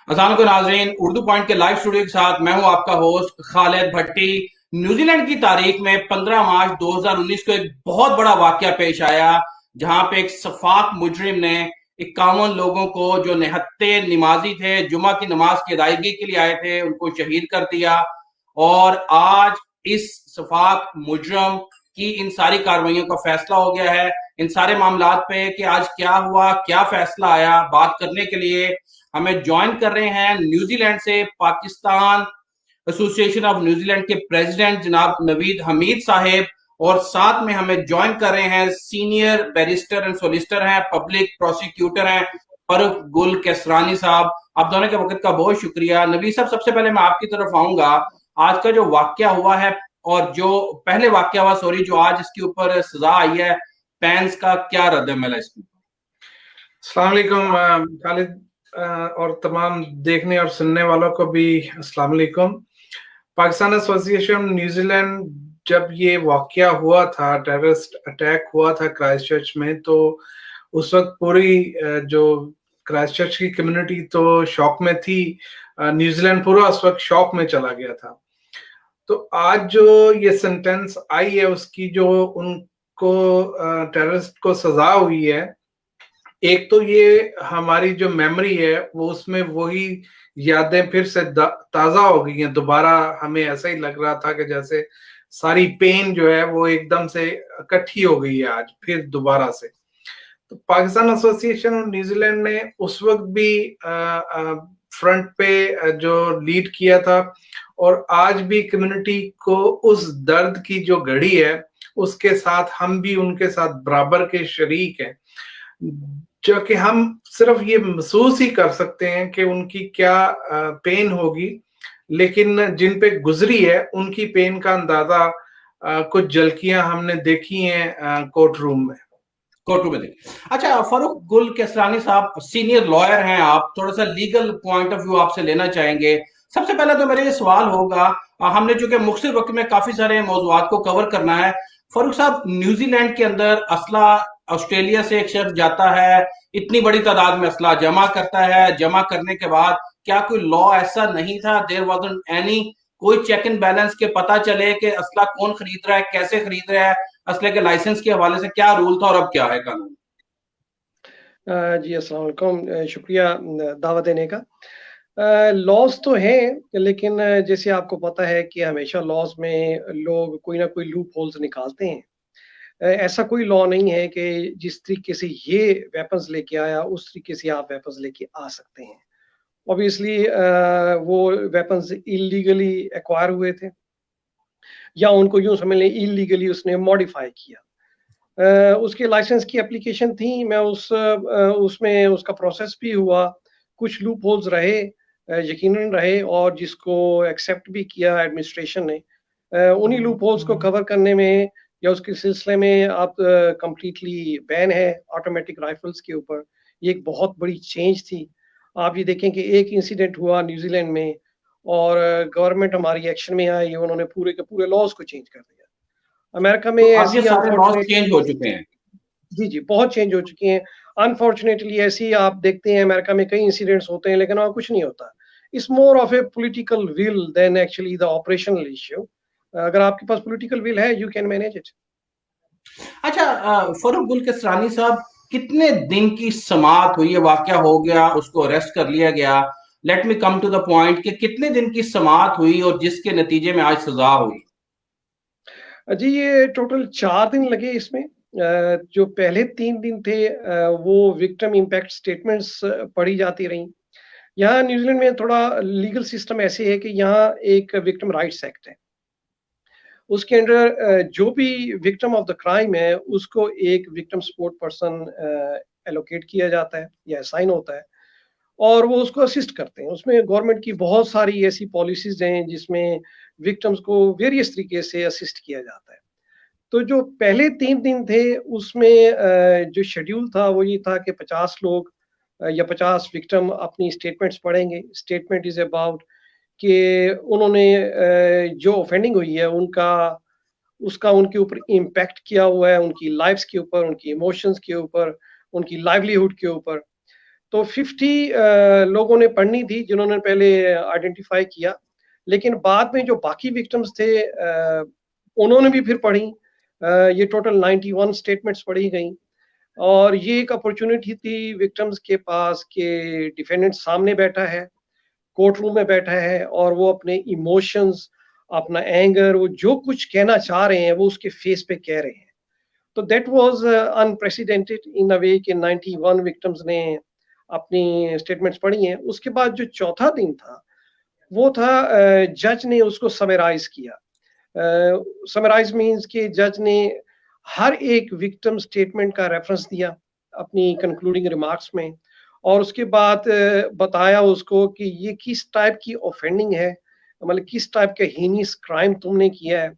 अस्सलाम वालेकुम नाज़रीन, उर्दू पॉइंट के लाइव स्टूडियो के साथ मैं हूं आपका होस्ट खालिद भट्टी। न्यूजीलैंड की तारीख में 15 मार्च 2019 को एक बहुत बड़ा वाकया पेश आया, जहां पे एक सफाक मुजरिम ने 51 लोगों को, जो निहत्ते नमाजी थे, जुमा की नमाज की अदायगी के लिए आए थे, उनको शहीद कर दिया। और आज इस सफाक मुजरम की इन सारी कार्रवाइयों का फैसला हो गया है। इन सारे मामलात पे कि आज क्या हुआ, क्या फैसला आया, बात करने के लिए हमें ज्वाइन कर रहे हैं न्यूजीलैंड से पाकिस्तान एसोसिएशन ऑफ न्यूजीलैंड के प्रेसिडेंट जनाब नवीद हमीद साहेब, और साथ में हमें ज्वाइन कर रहे हैं सीनियर बैरिस्टर एंड सोलिसिटर हैं, पब्लिक प्रोसिक्यूटर हैं, फरूक गुल कैसरानी साहब। आप दोनों के वक्त का बहुत शुक्रिया। नवीद साहब, सबसे पहले मैं आपकी तरफ आऊंगा। आज का जो वाकया हुआ है, और जो पहले वाकया हुआ, सॉरी, जो आज इसके ऊपर सजा आई है, पैंस का क्या रद्द-ए-अमल है इसके ऊपर? अस्सलाम वालेकुम खालिद, और तमाम देखने और सुनने वालों को भी अस्सलाम वालेकुम। पाकिस्तान एसोसिएशन न्यूजीलैंड, जब ये वाकया हुआ था, टेररिस्ट अटैक हुआ था क्राइस्ट चर्च में, तो उस वक्त पूरी जो क्राइस्ट चर्च की कम्युनिटी तो शॉक में थी। न्यूजीलैंड पूरा उस वक्त शॉक में चला गया था। तो आज जो ये सेंटेंस आई है, उसकी जो उनको टेररिस्ट को सजा हुई है, एक तो ये हमारी जो मेमोरी है वो उसमें वही यादें फिर से ताजा हो गई हैं। दोबारा हमें ऐसा ही लग रहा था कि जैसे सारी पेन जो है वो एकदम से इकट्ठी हो गई है आज फिर दोबारा से। तो पाकिस्तान एसोसिएशन और न्यूजीलैंड ने उस वक्त भी फ्रंट पे जो लीड किया था, और आज भी कम्युनिटी को उस दर्द की जो घड़ी है उसके साथ हम भी उनके साथ बराबर के शरीक हैं, जो कि हम सिर्फ ये महसूस ही कर सकते हैं कि उनकी क्या पेन होगी, लेकिन जिन पे गुजरी है उनकी पेन का अंदाजा कुछ झलकियां हमने देखी हैं कोर्ट रूम में। अच्छा, फरूक गुल कैसरानी साहब, सीनियर लॉयर हैं आप, थोड़ा सा लीगल पॉइंट ऑफ व्यू आपसे लेना चाहेंगे। सबसे पहले तो मेरा ये सवाल होगा, हमने चूंकि मुख्तलिफ वक्त में काफी सारे मौजूआत को कवर करना है। फरूक साहब, न्यूजीलैंड के अंदर असला ऑस्ट्रेलिया से एक शख्स जाता है, इतनी बड़ी तादाद में असला जमा करता है, जमा करने के बाद क्या कोई लॉ ऐसा नहीं था, देयर वाज़न्ट एनी कोई चेक एंड बैलेंस के पता चले कि असला कौन खरीद रहा है, कैसे खरीद रहा है, असले के लाइसेंस के हवाले से क्या रूल था और अब क्या है कानून? जी अस्सलाम वालेकुम, शुक्रिया दावत देने का। लॉज तो हैं, लेकिन जैसे आपको पता है कि हमेशा लॉज में लोग कोई ना कोई लूप होल्स निकालते हैं। ऐसा कोई लॉ नहीं है कि जिस तरीके से ये वेपन्स लेके आया उस तरीके से आप वेपन्स लेके आ सकते हैं। ऑब्वियसली वो वेपन्स इलीगली एक्वायर हुए थे, या उनको यूं समझ लें इलीगली उसने मॉडिफाई किया। उसके लाइसेंस की एप्लीकेशन थी, मैं उसमें उसका प्रोसेस भी हुआ, कुछ लूप होल्स रहे, यकीनन रहे, और जिसको एक्सेप्ट भी किया एडमिनिस्ट्रेशन ने। उन्हीं लूप होल्स को कवर करने में या उसके सिलसिले में आप कंप्लीटली बैन है ऑटोमेटिक राइफल्स के ऊपर। ये एक बहुत बड़ी चेंज थी। आप ये देखें कि एक इंसिडेंट हुआ न्यूजीलैंड में और गवर्नमेंट हमारी एक्शन में आई, उन्होंने पूरे के पूरे लॉज को चेंज कर दिया। अमेरिका में तो अब ये ऐसी सारे लॉज चेंज हो चुके हैं। जी, बहुत चेंज हो चुकी हैं। अनफॉर्चुनेटली ऐसी आप देखते हैं अमेरिका में कई इंसिडेंट्स होते हैं, लेकिन वहाँ कुछ नहीं होता। It's more of a political will than actually the operational issue. अगर आपके पास पॉलिटिकल विल है, यू कैन मैनेज इट। अच्छा, फरूक गुल कैसरानी साहब, कितने दिन की समाअत हुई है, वाकया हो गया, उसको अरेस्ट कर लिया गया, let me come to the point कि कितने दिन की समाअत हुई और जिसके नतीजे में आज सजा हुई? जी, ये टोटल 4 दिन लगे इसमें। जो पहले 3 दिन थे वो विक्टिम इम्पैक्ट स्टेटमेंट्स पढ़ी जाती रहीं। यहाँ न्यूजीलैंड में थोड़ा लीगल सिस्टम ऐसे है कि यहाँ एक विक्टिम राइट्स एक्ट है। उसके अंडर जो भी विक्टिम ऑफ द क्राइम है उसको एक विक्टिम सपोर्ट पर्सन एलोकेट किया जाता है या असाइन होता है, और वो उसको असिस्ट करते हैं। उसमें गवर्नमेंट की बहुत सारी ऐसी पॉलिसीज हैं जिसमें विक्टिम्स को वेरियस तरीके से असिस्ट किया जाता है। तो जो पहले 3 दिन थे उसमें जो शेड्यूल था वो ये था कि 50 लोग या 50 विक्टिम अपनी स्टेटमेंट्स पढ़ेंगे। स्टेटमेंट इज अबाउट कि उन्होंने जो ऑफेंडिंग हुई है उनका उसका उनके ऊपर इम्पैक्ट किया हुआ है, उनकी लाइफ्स के ऊपर, उनकी इमोशंस के ऊपर, उनकी लाइवलीहुड के ऊपर। तो 50 लोगों ने पढ़नी थी जिन्होंने पहले आइडेंटिफाई किया, लेकिन बाद में जो बाकी विक्टिम्स थे उन्होंने भी फिर पढ़ी। ये टोटल 91 स्टेटमेंट्स पढ़ी गई और ये एक अपॉर्चुनिटी थी विक्टिम्स के पास कि डिफेंडेंट सामने बैठा है, कोर्ट रूम में बैठा है और वो अपने इमोशंस, अपना एंगर, वो जो कुछ कहना चाह रहे हैं वो उसके फेस पे कह रहे हैं। तो दैट वाज अनप्रेसिडेंटेड इन अ वे कि 91 विक्टिम्स ने अपनी स्टेटमेंट्स पढ़ी हैं। उसके बाद जो चौथा दिन था वो था जज ने उसको समराइज किया। समराइज मींस कि जज ने हर एक विक्टिम स्टेटमेंट का रेफरेंस दिया अपनी कंक्लूडिंग रिमार्क्स में और उसके बाद बताया उसको कि ये किस टाइप की ऑफेंडिंग है, मतलब किस टाइप का हीनियस क्राइम तुमने किया है।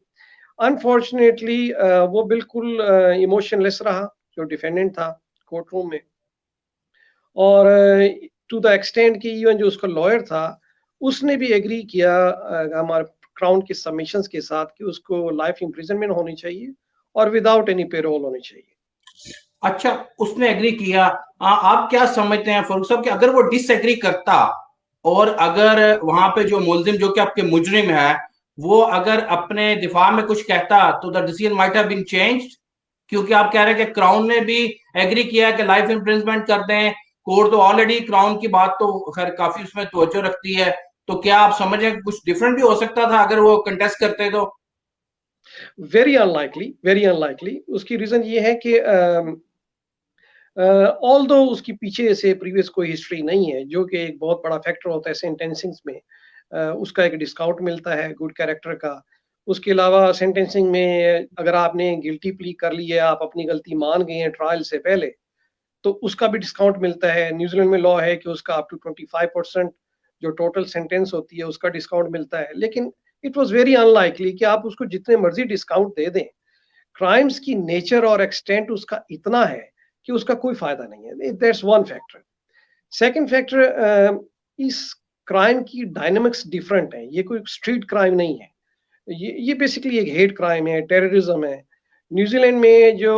अनफॉर्चुनेटली वो बिल्कुल इमोशनलेस रहा जो डिफेंडेंट था कोर्ट रूम में, और टू द एक्सटेंट कि इवन जो उसका लॉयर था उसने भी एग्री किया हमारे क्राउन के सबमिशंस के साथ कि उसको लाइफ इम्प्रिजनमेंट होनी चाहिए और विदाउट एनी पेरोल होनी चाहिए। अच्छा, उसने एग्री किया। आप क्या समझते हैं फारूक साहब कि अगर वो डिसएग्री करता और अगर वहां पे जो मुलजिम जो कि आपके मुजरिम है वो अगर अपने दिफा में कुछ कहता तो the decision might have been changed? क्योंकि आप कह रहे हैं कि क्राउन ने भी एग्री किया कि लाइफ इम्प्रिजनमेंट कर दें, कोर्ट तो ऑलरेडी क्राउन की बात तो खैर काफी उसमें तवज्जो रखती है, तो क्या आप समझ रहे हैं कुछ डिफरेंट भी हो सकता था अगर वो कंटेस्ट करते तो? Very unlikely, very unlikely. उसकी रीजन ये है कि ऑल दो उसकी पीछे से प्रीवियस कोई हिस्ट्री नहीं है, जो कि एक बहुत बड़ा फैक्टर होता है सेंटेंसिंग में। उसका एक डिस्काउंट मिलता है गुड कैरेक्टर का। उसके अलावा सेंटेंसिंग में अगर आपने गिल्टी प्ली कर ली है, आप अपनी गलती मान गए हैं ट्रायल से पहले, तो उसका भी डिस्काउंट मिलता है। न्यूजीलैंड में लॉ है कि उसका अप टू 25% जो टोटल सेंटेंस होती है उसका डिस्काउंट मिलता है। लेकिन इट वाज वेरी अनलाइकली कि आप उसको जितने मर्जी डिस्काउंट दे दें, क्राइम्स की नेचर और एक्सटेंट उसका इतना है कि उसका कोई फायदा नहीं है। That's one factor. Second factor, इस क्राइम की डायनामिक्स डिफरेंट है। ये कोई स्ट्रीट क्राइम नहीं है, ये बेसिकली एक हेट क्राइम है, टेररिज्म है। न्यूजीलैंड में जो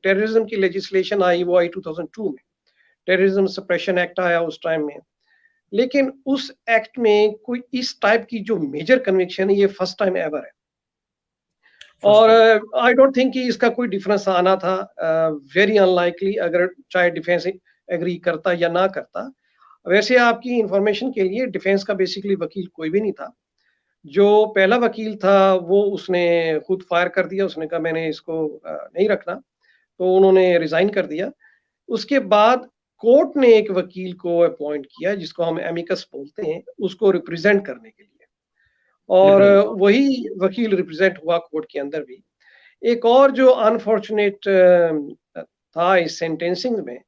टेररिज्म की लेजिस्लेशन आई वो आई 2002 में, टेररिज्म सप्रेशन एक्ट आया उस टाइम में। लेकिन उस एक्ट में कोई इस टाइप की जो मेजर कन्विक्शन है ये फर्स्ट टाइम एवर है। और आई डोंट थिंक कि इसका कोई डिफरेंस आना था। वेरी अनलाइकली, अगर चाहे डिफेंस एग्री करता या ना करता। वैसे आपकी इंफॉर्मेशन के लिए डिफेंस का बेसिकली वकील कोई भी नहीं था। जो पहला वकील था वो उसने खुद फायर कर दिया, उसने कहा मैंने इसको नहीं रखना, तो उन्होंने रिजाइन कर दिया। उसके बाद कोर्ट ने एक वकील को अपॉइंट किया जिसको हम एमिकस बोलते हैं, उसको रिप्रेजेंट करने के लिए, और वही वकील रिप्रेजेंट हुआ कोर्ट के अंदर भी। एक और जो अनफॉर्चुनेट था इस सेंटेंसिंग में,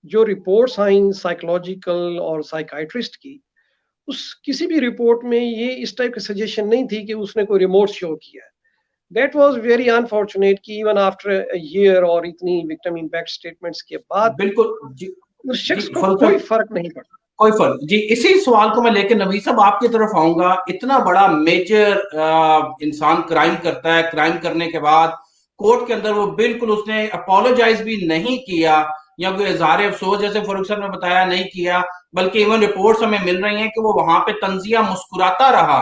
जो रिपोर्ट्स आई साइकोलॉजिकल और साइकाइट्रिस्ट की, उस किसी भी रिपोर्ट में ये इस टाइप की सजेशन नहीं थी कि उसने कोई रिमोर्स शो किया है। दैट वाज वेरी अनफॉर्चुनेट कि इवन आफ्टर अ ईयर और इतनी विक्टिम इम्पैक्ट स्टेटमेंट्स के बाद बिल्कुल जी। उस शख्स जी को फारूक कोई साहब, फर्क नहीं पड़ा। कोई फर्क जी। इसी सवाल को मैं लेकर नवीद साहब आपकी तरफ आऊंगा। इतना बड़ा मेजर इंसान क्राइम करता है, क्राइम करने के बाद कोर्ट के अंदर वो बिल्कुल उसने अपोलोजाइज भी नहीं किया या कोई इजहार अफसोस जैसे फारूक साहब ने बताया नहीं किया, बल्कि इवन रिपोर्ट्स हमें मिल रही हैं कि वो वहां पे तंजिया मुस्कुराता रहा।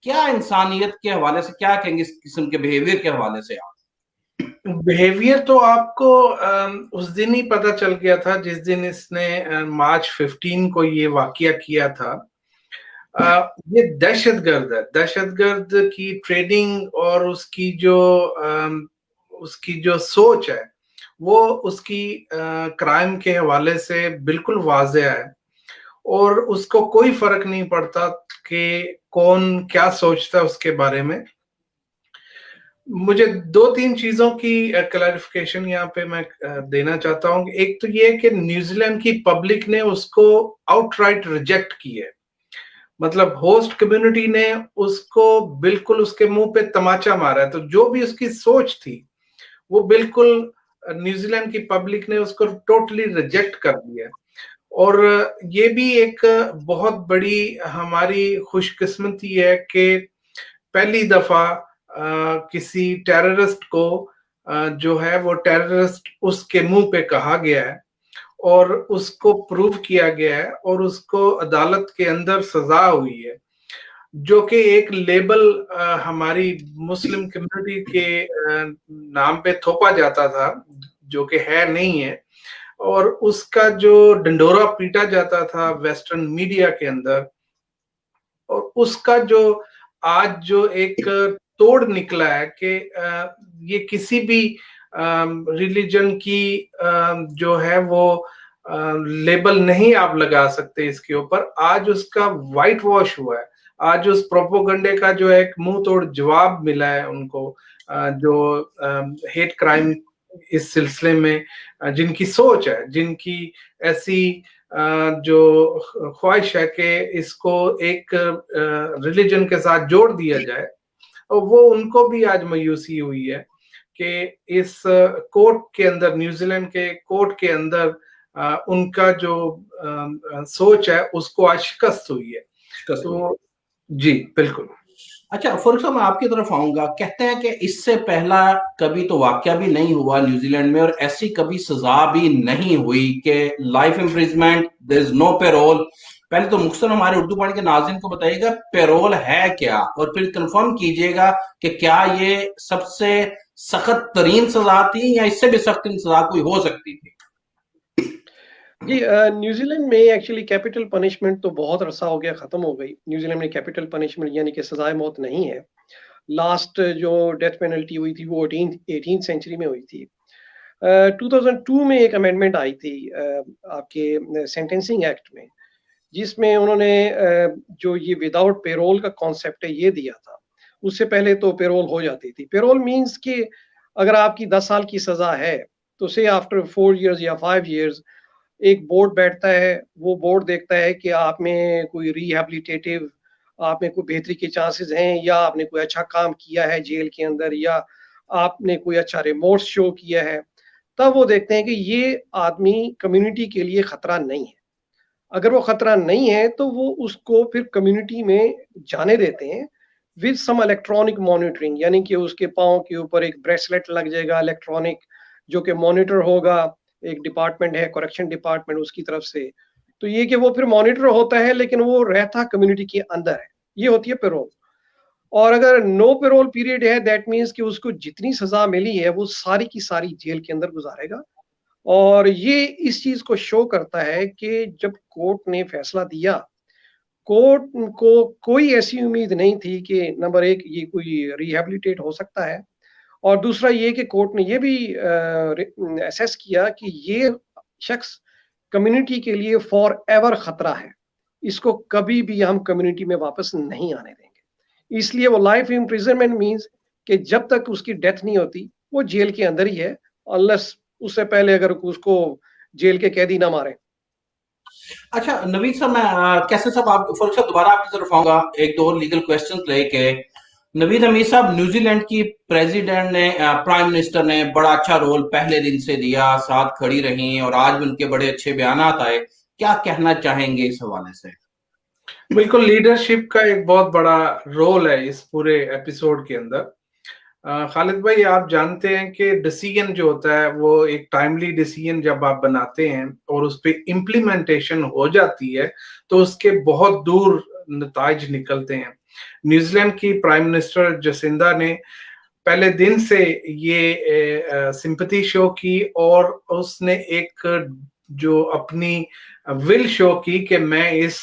क्या इंसानियत के हवाले से क्या कहेंगे इस किस्म के बिहेवियर के हवाले से आप? बिहेवियर तो आपको उस दिन ही पता चल गया था जिस दिन इसने मार्च 15 को ये वाकया किया था। ये दहशतगर्द है, दहशतगर्द की ट्रेडिंग और उसकी जो सोच है वो उसकी क्राइम के हवाले से बिल्कुल वाज़ेह है, और उसको कोई फर्क नहीं पड़ता कि कौन क्या सोचता है उसके बारे में। मुझे दो तीन चीजों की क्लैरिफिकेशन यहाँ पे मैं देना चाहता हूँ। एक तो ये कि न्यूजीलैंड की पब्लिक ने उसको आउटराइट रिजेक्ट की है, मतलब होस्ट कम्युनिटी ने उसको बिल्कुल उसके मुंह पे तमाचा मारा है। तो जो भी उसकी सोच थी वो बिल्कुल न्यूजीलैंड की पब्लिक ने उसको टोटली रिजेक्ट कर दिया। और ये भी एक बहुत बड़ी हमारी खुशकिस्मती है कि पहली दफा किसी टेररिस्ट को जो है वो टेररिस्ट उसके मुंह पे कहा गया है। और उसको प्रूव किया गया है और उसको अदालत के अंदर सजा हुई है, जो कि एक लेबल हमारी मुस्लिम कम्युनिटी के नाम पे थोपा जाता था, जो कि है नहीं है, और उसका जो डंडोरा पीटा जाता था वेस्टर्न मीडिया के अंदर, और उसका जो आज जो एक तोड़ निकला है कि ये किसी भी रिलीजन की जो है वो लेबल नहीं आप लगा सकते इसके ऊपर। आज उसका वाइट वॉश हुआ है, आज उस प्रोपोगंडे का जो एक मुंह तोड़ जवाब मिला है उनको, जो हेट क्राइम इस सिलसिले में जिनकी सोच है, जिनकी ऐसी जो ख्वाहिश है कि इसको एक रिलीजन के साथ जोड़ दिया जाए, और वो उनको भी आज मायूसी हुई है कि इस कोर्ट के अंदर, न्यूजीलैंड के कोर्ट के अंदर उनका जो सोच है उसको आज शिकस्त हुई है। तो जी बिल्कुल। अच्छा फरूख साहब, मैं आपकी तरफ आऊंगा। कहते हैं कि इससे पहला कभी तो वाकया भी नहीं हुआ न्यूजीलैंड में, और ऐसी कभी सजा भी नहीं हुई कि life imprisonment, there is no parole. पहले तो मुख्तसर हमारे उर्दू पॉइंट के नाज़रीन को बताइएगा पेरोल है क्या, और फिर कंफर्म कीजिएगा कि क्या ये सबसे सख्त तरीन सजा थी या इससे भी सख्त सजा कोई हो सकती थी। जी, न्यूजीलैंड में एक्चुअली कैपिटल पनिशमेंट तो बहुत अरसा हो गया खत्म हो गई। न्यूजीलैंड में कैपिटल पनिशमेंट यानी कि सजाए मौत नहीं है। लास्ट जो डेथ पेनल्टी हुई थी वो 18th सेंचुरी में हुई थी। 2002 में एक अमेंडमेंट आई थी आपके सेंटेंसिंग एक्ट में, जिसमें उन्होंने जो ये विदाउट पेरोल का कॉन्सेप्ट है ये दिया था। उससे पहले तो पेरोल हो जाती थी। पेरोल मीन्स कि अगर आपकी 10 साल की सजा है तो से आफ्टर 4 years या 5 years एक बोर्ड बैठता है, वो बोर्ड देखता है कि आप में कोई रिहैबिलिटेटिव, आप में कोई बेहतरी के चांसेस हैं, या आपने कोई अच्छा काम किया है जेल के अंदर, या आपने कोई अच्छा रिमोर्स शो किया है। तब वो देखते हैं कि ये आदमी कम्युनिटी के लिए खतरा नहीं है। अगर वो खतरा नहीं है तो वो उसको फिर कम्युनिटी में जाने देते हैं विद सम इलेक्ट्रॉनिक मॉनिटरिंग, यानी कि उसके पाँव के ऊपर एक ब्रेसलेट लग जाएगा इलेक्ट्रॉनिक, जो कि मॉनिटर होगा। एक डिपार्टमेंट है करेक्शन डिपार्टमेंट, उसकी तरफ से। तो ये कि वो फिर मॉनिटर होता है लेकिन वो रहता कम्युनिटी के अंदर है। ये होती है पेरोल। और अगर नो पेरोल पीरियड है, दैट मीन्स कि उसको जितनी सजा मिली है वो सारी की सारी जेल के अंदर गुजारेगा। और ये इस चीज को शो करता है कि जब कोर्ट ने फैसला दिया, कोर्ट को कोई ऐसी उम्मीद नहीं थी कि नंबर एक ये कोई रिहैबिलिटेट हो सकता है, और दूसरा ये कि कोर्ट ने ये भी असेस किया कि ये शख्स कम्युनिटी के लिए फॉर एवर खतरा है, इसको कभी भी हम कम्युनिटी में वापस नहीं आने देंगे। इसलिए वो लाइफ इम्प्रिजनमेंट मीन्स कि जब तक उसकी डेथ नहीं होती वो जेल के अंदर ही है, अनलेस उससे पहले अगर उसको जेल के कैदी ना मारे। अच्छा नवीद साहब, मैं कैसे साहब, आप फरूख साहब दोबारा आपकी तरफ आऊंगा एक दो और लीगल क्वेश्चन लेके। नवीद हमीद साहब, न्यूजीलैंड की प्रेसिडेंट ने, प्राइम मिनिस्टर ने बड़ा अच्छा रोल पहले दिन से दिया, साथ खड़ी रही, और आज भी उनके बड़े अच्छे बयान आए। क्या कहना चाहेंगे इस हवाले से? बिल्कुल, लीडरशिप का एक बहुत बड़ा रोल है इस पूरे एपिसोड के अंदर। खालिद भाई, आप जानते हैं कि डिसीजन जो होता है वो एक टाइमली डिसीजन जब आप बनाते हैं और उस पर इम्प्लीमेंटेशन हो जाती है तो उसके बहुत दूर नताइज निकलते हैं। न्यूजीलैंड की प्राइम मिनिस्टर जसिंदा ने पहले दिन से ये सिंपैथी शो की, और उसने एक जो अपनी विल शो की कि मैं इस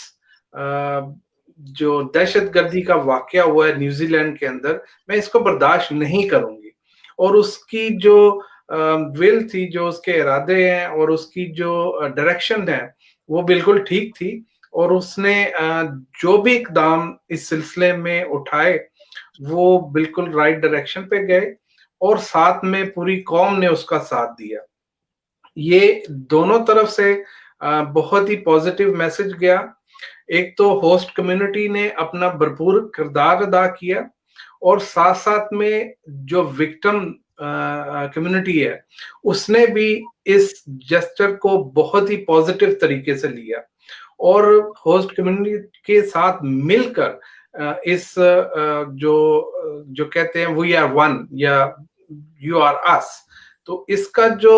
जो दहशतगर्दी का वाकया हुआ है न्यूजीलैंड के अंदर, मैं इसको बर्दाश्त नहीं करूंगी। और उसकी जो विल थी, जो उसके इरादे हैं और उसकी जो डायरेक्शन है, वो बिल्कुल ठीक थी। और उसने जो भी इकदाम इस सिलसिले में उठाए वो बिल्कुल राइट डायरेक्शन पे गए, और साथ में पूरी कौम ने उसका साथ दिया। ये दोनों तरफ से बहुत ही पॉजिटिव मैसेज गया। एक तो होस्ट कम्युनिटी ने अपना भरपूर किरदार अदा किया, और साथ साथ में जो विक्टिम कम्युनिटी है उसने भी इस जेस्चर को बहुत ही पॉजिटिव तरीके से लिया, और होस्ट कम्युनिटी के साथ मिलकर इस जो कहते हैं वी आर वन या यू आर अस, तो इसका जो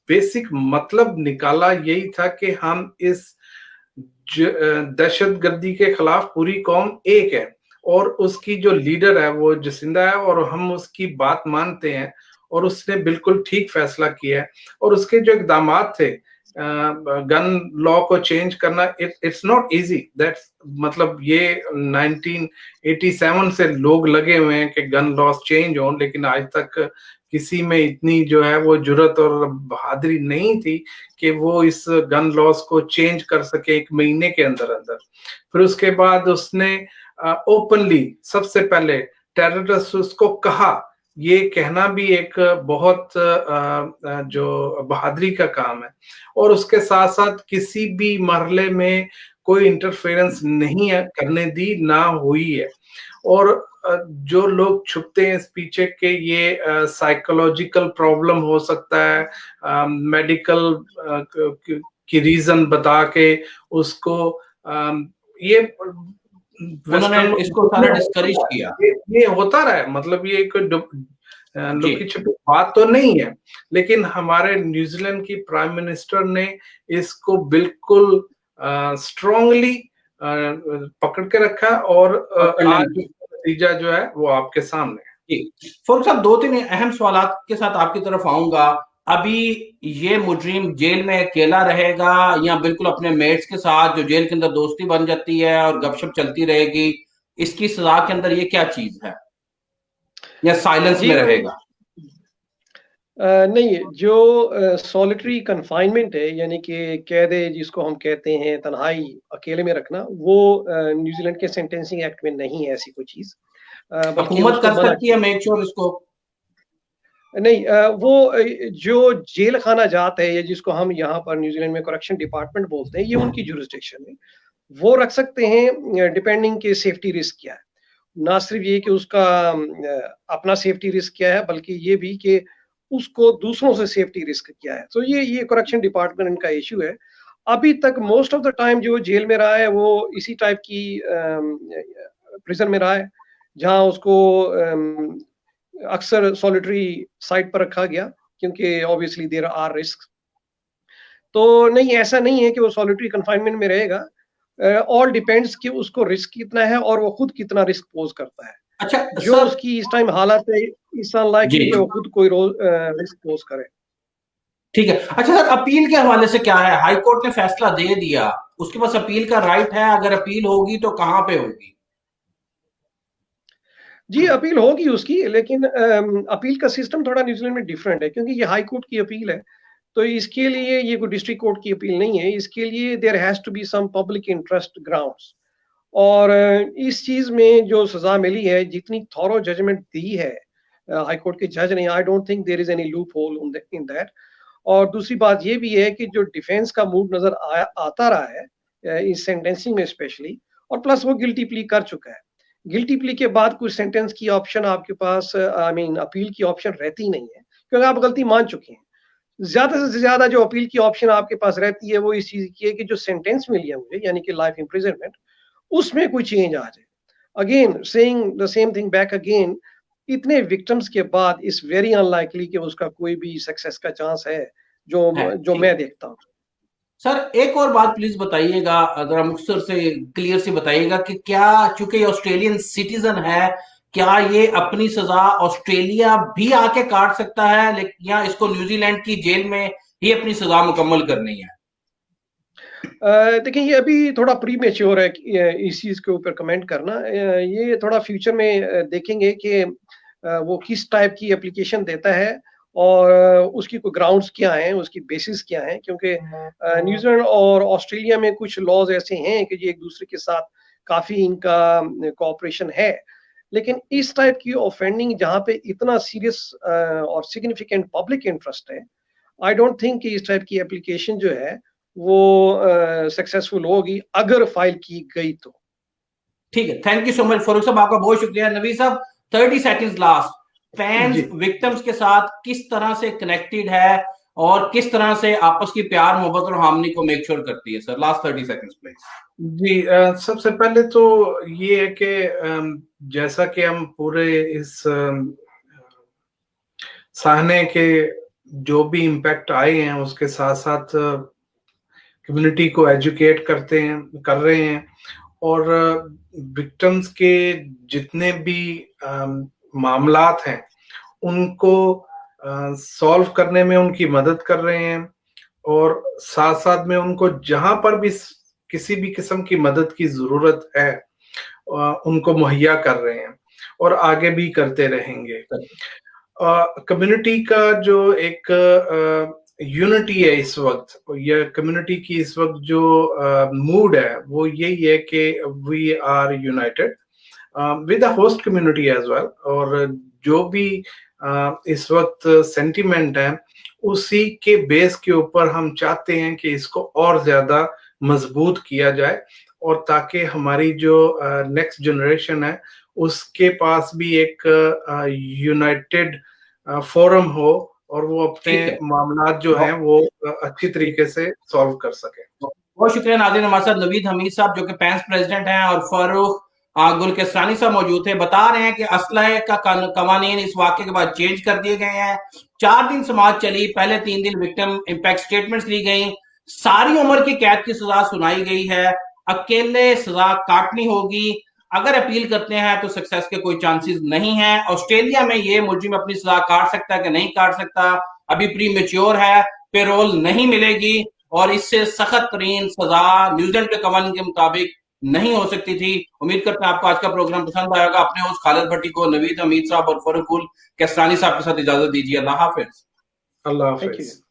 बेसिक मतलब निकाला यही था कि हम इस दहशतगर्दी के खिलाफ पूरी कौम एक है और उसकी जो लीडर है वो जसिंदा है और हम उसकी बात मानते हैं और उसने बिल्कुल ठीक फैसला किया है। और उसके जो इकदाम थे गन लॉ को चेंज करना, इट्स नॉट इजी दैट्स, मतलब ये 1987 से लोग लगे हुए हैं कि गन लॉस चेंज हो, लेकिन आज तक किसी में इतनी जो है वो जुर्रत और बहादुरी नहीं थी कि वो इस गन लॉस को चेंज कर सके 1 महीने के अंदर अंदर। फिर उसके बाद उसने ओपनली सबसे पहले टेररिस्ट को कहा, ये कहना भी एक बहुत जो बहादुरी का काम है। और उसके साथ साथ किसी भी मरहले में कोई इंटरफेरेंस नहीं है करने दी, ना हुई है। और जो लोग छुपते हैं इस पीछे के ये साइकोलॉजिकल प्रॉब्लम हो सकता है, मेडिकल की रीजन बता के उसको ये उन्होंने इसको सारा डिस्करेज किया। ये होता रहा है, मतलब ये एक लुकी छिपी बात तो नहीं है, लेकिन हमारे न्यूजीलैंड की प्राइम मिनिस्टर ने इसको बिल्कुल स्ट्रांगली पकड़ के रखा और आज नतीजा जो है वो आपके सामने है। फारूक साहब, 2-3 अहम सवालात के साथ आपकी तरफ आऊंगा। अभी ये मुजरिम जेल में अकेला रहेगा या बिल्कुल अपने मेट्स के साथ जो जेल के अंदर दोस्ती बन जाती है और गपशप चलती रहेगी, इसकी सजा के अंदर ये क्या चीज है या साइलेंस में रहेगा? नहीं, जो सॉलिटरी कन्फाइनमेंट है यानी कि कैद जिसको हम कहते हैं तन्हाई अकेले में रखना, वो न्यूजीलैंड के सेंटेंसिंग एक्ट में नहीं है ऐसी कोई चीज, बल्कि हुकूमत कर सकती है मेक श्योर इसको। नहीं, वो जो जेल खाना जात है या जिसको हम यहाँ पर न्यूजीलैंड में करेक्शन डिपार्टमेंट बोलते हैं, ये उनकी जुरिस्डिक्शन है, वो रख सकते हैं डिपेंडिंग के सेफ्टी रिस्क क्या है। ना सिर्फ ये कि उसका अपना सेफ्टी रिस्क क्या है, बल्कि ये भी कि उसको दूसरों से सेफ्टी रिस्क क्या है। तो ये करेक्शन डिपार्टमेंट का इश्यू है। अभी तक मोस्ट ऑफ द टाइम जो जेल में रहा है वो इसी टाइप की प्रिजन में रहा है, जहां उसको अक्सर सॉलिटरी साइट पर रखा गया, क्योंकि ऑब्वियसली देयर आर रिस्क। तो नहीं, ऐसा नहीं है कि वो सॉलिटरी कन्फाइनमेंट में रहेगा। ऑल डिपेंड्स कि उसको रिस्क कितना है और वो खुद कितना रिस्क पोज करता है। अच्छा जो सर, उसकी इस टाइम हालत है, इस अनलाइकली कि वो खुद कोई रिस्क पोज करे। ठीक है। अच्छा सर, अपील के हवाले से क्या है? हाई कोर्ट ने फैसला दे दिया, उसके पास अपील का राइट है, अगर अपील होगी तो कहां पे होगी? जी, अपील होगी उसकी, लेकिन अपील का सिस्टम थोड़ा न्यूजीलैंड में डिफरेंट है, क्योंकि ये हाई कोर्ट की अपील है। तो इसके लिए ये कोई डिस्ट्रिक्ट कोर्ट की अपील नहीं है। इसके लिए there has to be some public interest grounds. और इस चीज में जो सजा मिली है, जितनी थॉरो जजमेंट दी है हाई कोर्ट के जज ने, I don't think there is any loophole in that. और दूसरी बात ये भी है कि जो डिफेंस का मूड नजर आता रहा है इस सेंटेंसिंग में स्पेशली, और प्लस वो गिल्टी प्ली कर चुका है। गिल्टी प्ली के बाद कुछ सेंटेंस की ऑप्शन आपके पास, आई मीन अपील की ऑप्शन रहती नहीं है, क्योंकि आप गलती मान चुके हैं। ज्यादा से ज्यादा जो अपील की ऑप्शन आपके पास रहती है वो इस चीज की है कि जो सेंटेंस मिली है मुझे, यानी कि लाइफ इम्प्रिजनमेंट, उसमें कोई चेंज आ जाए। Again saying the same thing back again, इतने विक्टिम्स के बाद इट्स वेरी अनलाइकली कि उसका कोई भी सक्सेस का चांस है, जो मैं देखता हूँ। सर एक और बात प्लीज बताइएगा, अगर मुख्तसर से क्लियर से बताइएगा कि क्या, चूंकि ये ऑस्ट्रेलियन सिटीजन है, क्या ये अपनी सजा ऑस्ट्रेलिया भी आके काट सकता है, लेकिन या इसको न्यूजीलैंड की जेल में ही अपनी सजा मुकम्मल करनी है? देखिए, ये अभी थोड़ा प्री मेच्योर है इस चीज के ऊपर कमेंट करना। ये थोड़ा फ्यूचर में देखेंगे कि वो किस टाइप की एप्लीकेशन देता है और उसकी कोई ग्राउंड्स क्या हैं, उसकी बेसिस क्या हैं, क्योंकि न्यूजीलैंड और ऑस्ट्रेलिया में कुछ लॉज ऐसे हैं कि ये एक दूसरे के साथ काफी इनका कोऑपरेशन है। लेकिन इस टाइप की ऑफेंडिंग जहाँ पे इतना सीरियस और सिग्निफिकेंट पब्लिक इंटरेस्ट है, आई डोंट थिंक कि इस टाइप की एप्लीकेशन जो है वो सक्सेसफुल होगी, अगर फाइल की गई तो। ठीक है, thank you so much Farooq साहब, आपका बहुत शुक्रिया। नवी साहब, 30 सेकंड्स लास्ट, फैंस विक्टिम्स के साथ किस तरह से कनेक्टेड है और किस तरह से आपस की प्यार मोहब्बत और हार्मनी को मेक श्योर करती है? Sir last 30 seconds please. जी, सबसे पहले तो ये है कि जैसा कि हम पूरे इस सहने के जो भी इम्पैक्ट आए हैं उसके साथ साथ कम्युनिटी को एजुकेट कर रहे हैं, और विक्टिम्स के जितने भी मामलात हैं उनको सॉल्व करने में उनकी मदद कर रहे हैं, और साथ साथ में उनको जहां पर भी किसी भी किस्म की मदद की जरूरत है उनको मुहैया कर रहे हैं, और आगे भी करते रहेंगे। कम्युनिटी का जो एक यूनिटी है इस वक्त, या कम्युनिटी की इस वक्त जो मूड है वो यही है कि we are united with the host community as well, और जो भी इस वक्त सेंटिमेंट है उसी के बेस के ऊपर हम चाहते हैं कि इसको और ज्यादा मजबूत किया जाए, और ताकि हमारी जो नेक्स्ट जनरेशन है उसके पास भी एक यूनाइटेड फोरम हो, और वो अपने मामलात जो हैं वो अच्छी तरीके से सॉल्व कर सके। बहुत शुक्रिया नाज़रीन। हमारे साथ नवीद हमीद साहब जो कि पैंस प्रेसिडेंट हैं और फारूक गुल केसरानी साहब मौजूद थे, बता रहे हैं कि असलहे का कवानीन इस वाक़े के बाद चेंज कर दिए गए हैं। 4 दिन समाअत चली, पहले 3 दिन विक्टिम इम्पैक्ट स्टेटमेंट्स ली गई, सारी उम्र की कैद की सजा सुनाई गई है, अकेले सजा काटनी होगी, अगर अपील करते हैं तो सक्सेस के कोई चांसेस नहीं है। ऑस्ट्रेलिया में ये मुलजिम अपनी सजा काट सकता है कि नहीं काट सकता, अभी प्री मेच्योर है, पेरोल नहीं मिलेगी, और इससे सख्त तरीन सजा न्यूजीलैंड के कवानीन के मुताबिक नहीं हो सकती थी। उम्मीद करते हैं आपको आज का प्रोग्राम पसंद आएगा। अपने होस्ट खालिद भट्टी को, नवीद हमीद साहब और फारूक गुल केसरानी साहब के साथ इजाजत दीजिए। अल्लाह हाफिज। अल्लाह हाफिज।